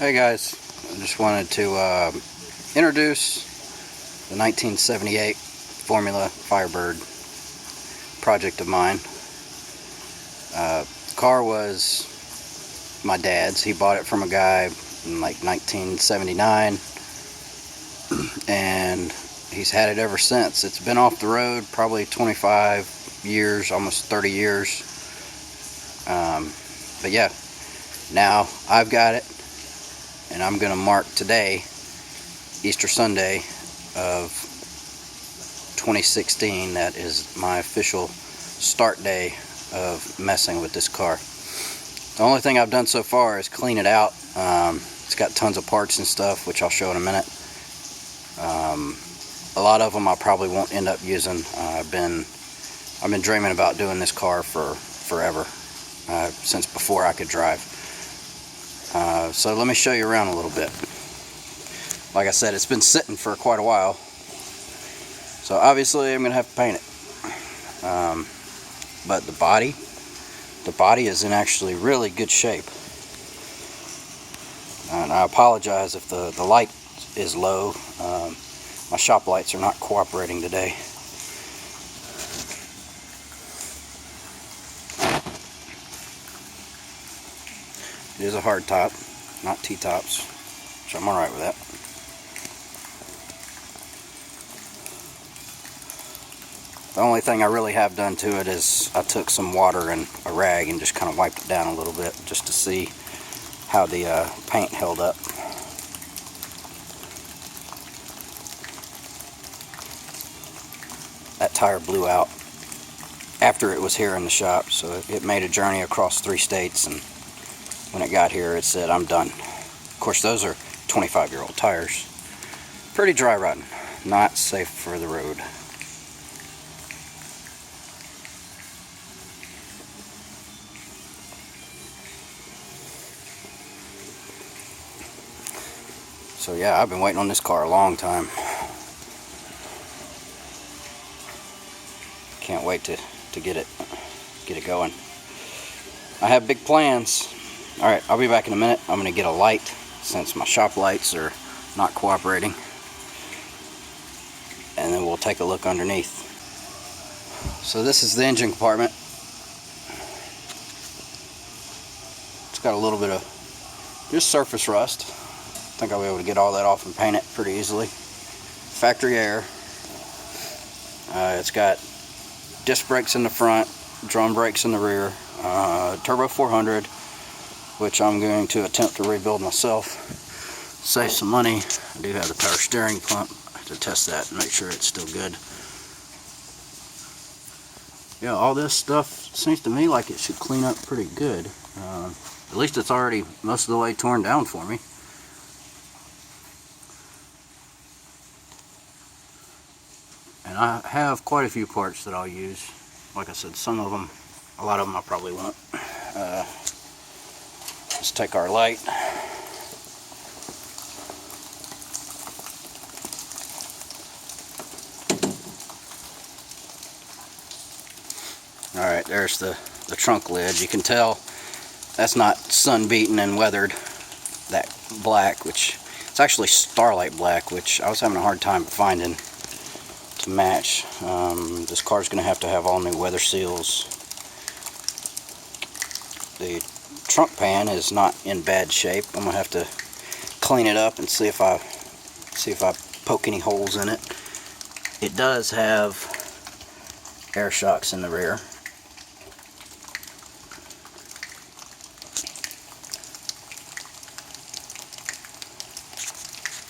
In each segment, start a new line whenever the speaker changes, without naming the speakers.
Hey guys, I just wanted to introduce the 1978 Formula Firebird project of mine. The car was my dad's. He bought it from a guy in like 1979 and he's had it ever since. It's been off the road probably 25 years, almost 30 years. But yeah, now I've got it, and I'm going to mark today, Easter Sunday of 2016. That is my official start day of messing with this car. The only thing I've done so far is clean it out. It's got tons of parts and stuff, which I'll show in a minute. A lot of them I probably won't end up using. I've been dreaming about doing this car for forever, since before I could drive. So let me show you around a little bit. Like I said, it's been sitting for quite a while, so obviously I'm gonna have to paint it. But the body is in actually really good shape. And I apologize if the light is low. My shop lights are not cooperating today. It is a hard top, not T-tops, so I'm alright with that. The only thing I really have done to it is I took some water and a rag and just kind of wiped it down a little bit just to see how the paint held up. That tire blew out after it was here in the shop, so it made a journey across 3 states, and when it got here it said, "I'm done." Of course, those are 25-year-old tires. Pretty dry rotting, not safe for the road. So yeah, I've been waiting on this car a long time. Can't wait to get it going. I have big plans. Alright, I'll be back in a minute. I'm going to get a light since my shop lights are not cooperating. And then we'll take a look underneath. So this is the engine compartment. It's got a little bit of just surface rust. I think I'll be able to get all that off and paint it pretty easily. Factory air. It's got disc brakes in the front, drum brakes in the rear, turbo 400, which I'm going to attempt to rebuild myself. Save some money. I do have the power steering pump. I have to test that and make sure it's still good. Yeah, all this stuff seems to me like it should clean up pretty good. At least it's already most of the way torn down for me. And I have quite a few parts that I'll use. Like I said, some of them, a lot of them I probably won't. Let's take our light. Alright, there's the trunk lid. You can tell that's not sun beaten and weathered. That black, which it's actually starlight black, which I was having a hard time finding to match. This car's going to have all new weather seals. The trunk pan is not in bad shape. I'm going to have to clean it up and see if I poke any holes in it. It does have air shocks in the rear.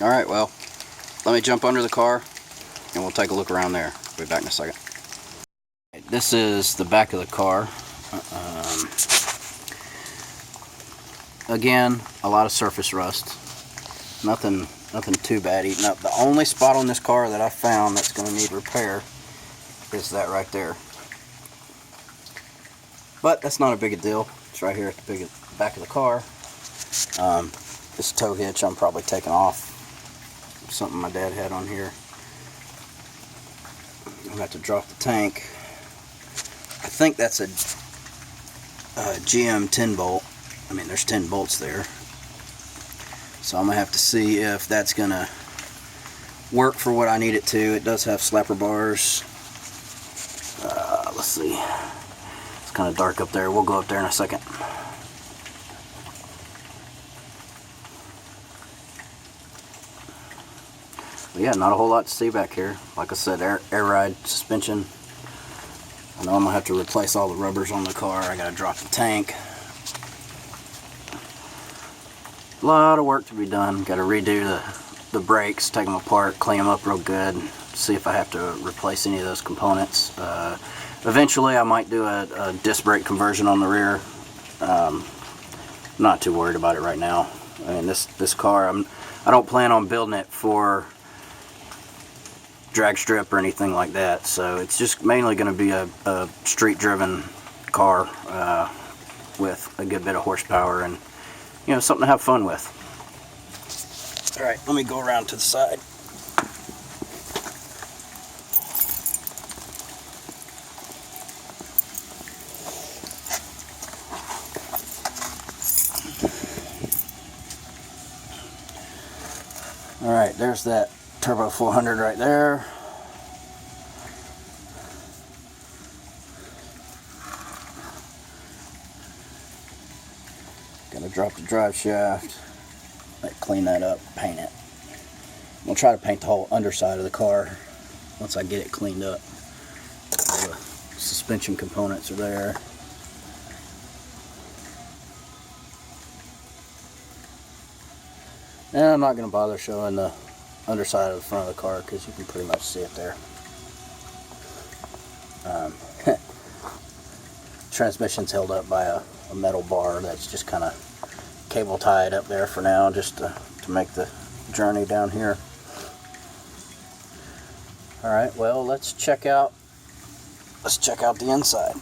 Alright, well, let me jump under the car and we'll take a look around there. Be back in a second. This is the back of the car. Again, a lot of surface rust. Nothing too bad eating up. The only spot on this car that I found that's going to need repair is that right there. But that's not a big a deal. It's right here at the back of the car. This tow hitch I'm probably taking off. Something my dad had on here. I'm going to have to drop the tank. I think that's a GM 10 bolt. I mean, there's 10 bolts there. So I'm gonna have to see if that's gonna work for what I need it to. It does have slapper bars. Let's see. It's kind of dark up there. We'll go up there in a second. But yeah, not a whole lot to see back here. Like I said, air ride suspension. I know I'm gonna have to replace all the rubbers on the car. I gotta drop the tank. A lot of work to be done. Gotta redo the brakes, take them apart, clean them up real good, see if I have to replace any of those components. Eventually I might do a disc brake conversion on the rear. I'm not too worried about it right now. I mean, this car, I don't plan on building it for drag strip or anything like that, so it's just mainly going to be a street driven car with a good bit of horsepower and, you know, something to have fun with. Alright, let me go around to the side. Alright, there's that Turbo 400 right there. Gonna drop the drive shaft, clean that up, paint it. I'm gonna try to paint the whole underside of the car once I get it cleaned up. All the suspension components are there. And I'm not gonna bother showing the underside of the front of the car because you can pretty much see it there. Transmission's held up by a metal bar that's just kind of cable tied up there for now, just to make the journey down here. Alright, well, let's check out the inside.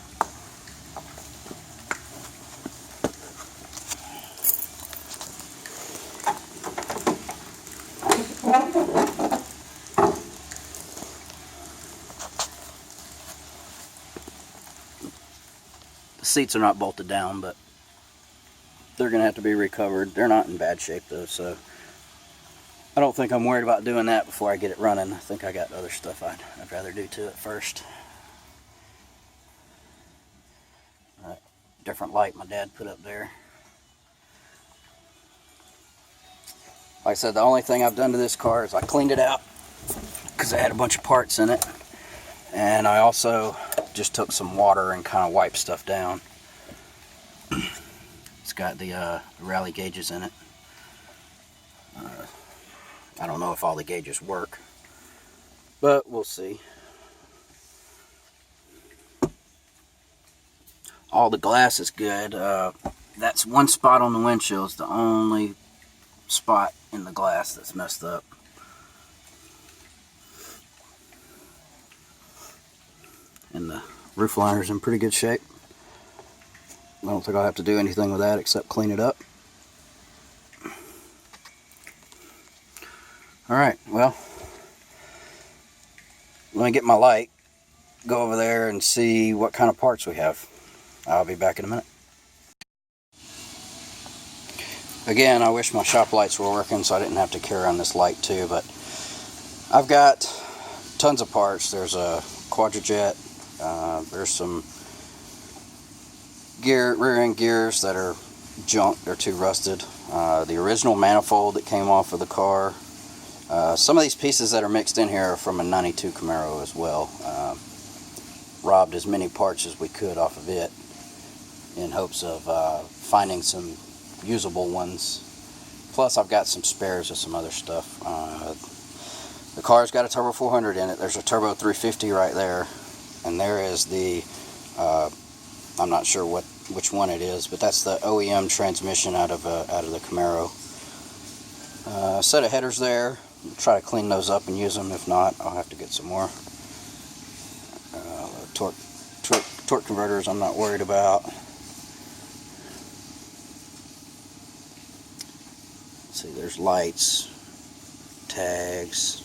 The seats are not bolted down, but they're going to have to be recovered. They're not in bad shape though, so I don't think I'm worried about doing that before I get it running. I think I got other stuff I'd rather do to it first. Alright, different light my dad put up there. Like I said, the only thing I've done to this car is I cleaned it out because it had a bunch of parts in it, and I also just took some water and kind of wiped stuff down. It's got the rally gauges in it. I don't know if all the gauges work, but we'll see. All the glass is good. That's one spot on the windshield is the only spot in the glass that's messed up. And the roof liner's in pretty good shape. I don't think I'll have to do anything with that except clean it up. Alright, well, let me get my light, go over there and see what kind of parts we have. I'll be back in a minute. Again, I wish my shop lights were working so I didn't have to carry on this light too, but I've got tons of parts. There's a quadrijet, there's some rear end gears that are junk, they're too rusted. The original manifold that came off of the car. Some of these pieces that are mixed in here are from a 92 Camaro as well. Robbed as many parts as we could off of it in hopes of finding some usable ones. Plus I've got some spares of some other stuff. The car's got a Turbo 400 in it. There's a Turbo 350 right there, and there is the I'm not sure which one it is, but that's the OEM transmission out of the Camaro. Set of headers there. I'll try to clean those up and use them. If not, I'll have to get some more. Torque converters I'm not worried about. Let's see, there's lights, tags.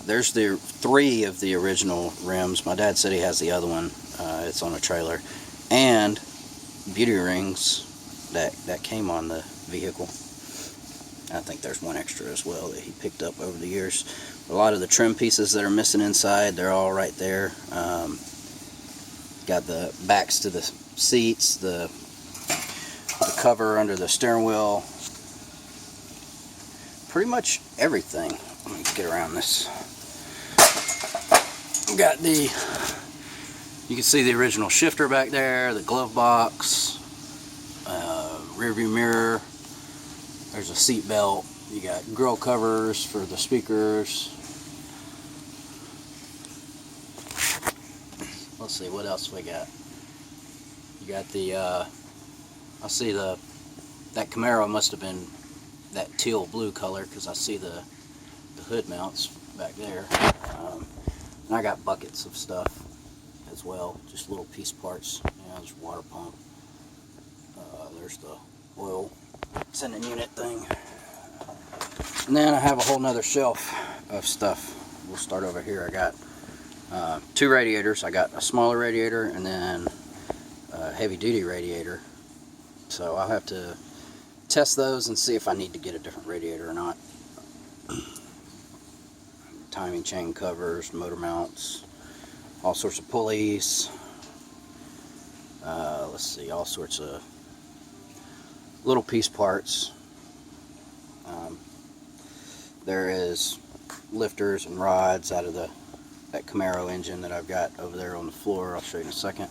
There's the 3 of the original rims. My dad said he has the other one. It's on a trailer. And beauty rings that came on the vehicle. I think there's one extra as well that he picked up over the years. A lot of the trim pieces that are missing inside, they're all right there. Got the backs to the seats, the cover under the steering wheel, pretty much everything. Let me get around this. Got the, you can see the original shifter back there, the glove box, rear view mirror. There's a seat belt. You got grill covers for the speakers. Let's see what else we got. You got the I see that Camaro must have been that teal blue color, because I see the hood mounts back there. And I got buckets of stuff as well, just little piece parts. There's a water pump. There's the oil sending unit thing. And then I have a whole nother shelf of stuff. We'll start over here. I got 2 radiators. I got a smaller radiator and then a heavy duty radiator. So I'll have to test those and see if I need to get a different radiator or not. Timing chain covers, motor mounts, all sorts of pulleys. Let's see, all sorts of little piece parts. There is lifters and rods out of that Camaro engine that I've got over there on the floor. I'll show you in a second.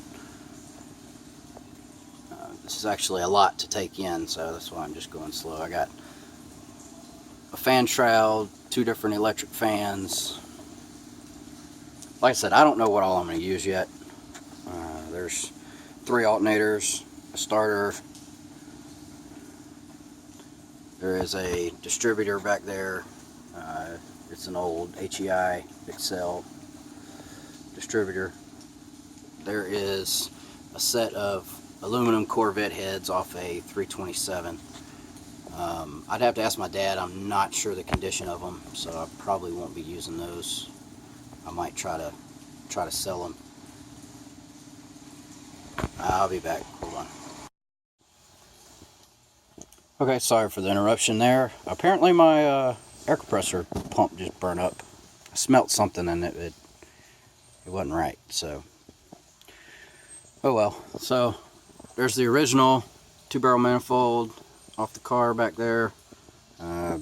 This is actually a lot to take in, so that's why I'm just going slow. I got a fan shroud, 2 different electric fans. Like I said, I don't know what all I'm going to use yet. There's 3 alternators, a starter. There is a distributor back there. It's an old HEI Excel distributor. There is a set of aluminum Corvette heads off a 327. I'd have to ask my dad. I'm not sure the condition of them, so I probably won't be using those. I might try to sell them. I'll be back. Hold on. Okay, sorry for the interruption there. Apparently my air compressor pump just burned up. I smelt something and it wasn't right, so oh well. So there's the original 2-barrel manifold off the car back there. I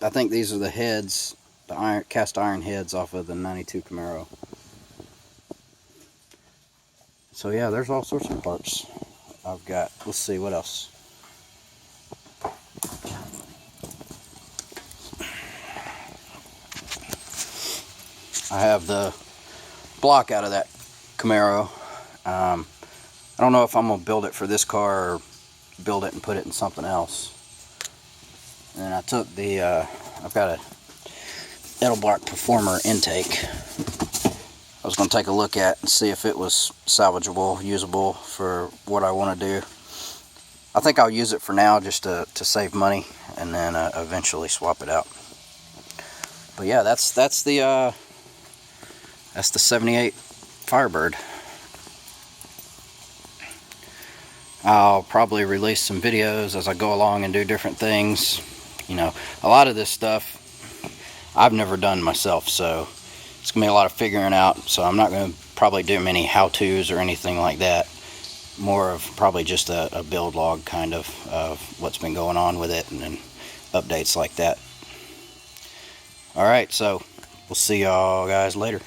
think these are the heads, the cast iron heads off of the 92 Camaro. So yeah, there's all sorts of parts I've got. Let's see what else. I have the block out of that Camaro. I don't know if I'm going to build it for this car or build it and put it in something else. And I took the, I've got a Edelbrock Performer intake. I was going to take a look at and see if it was salvageable, usable for what I want to do. I think I'll use it for now just to save money, and then eventually swap it out. But yeah, that's the 78 Firebird. I'll probably release some videos as I go along and do different things. You know, a lot of this stuff I've never done myself, so it's gonna be a lot of figuring out. So I'm not gonna probably do many how-tos or anything like that. More of probably just a build log kind of what's been going on with it, and then updates like that. Alright, so we'll see y'all guys later.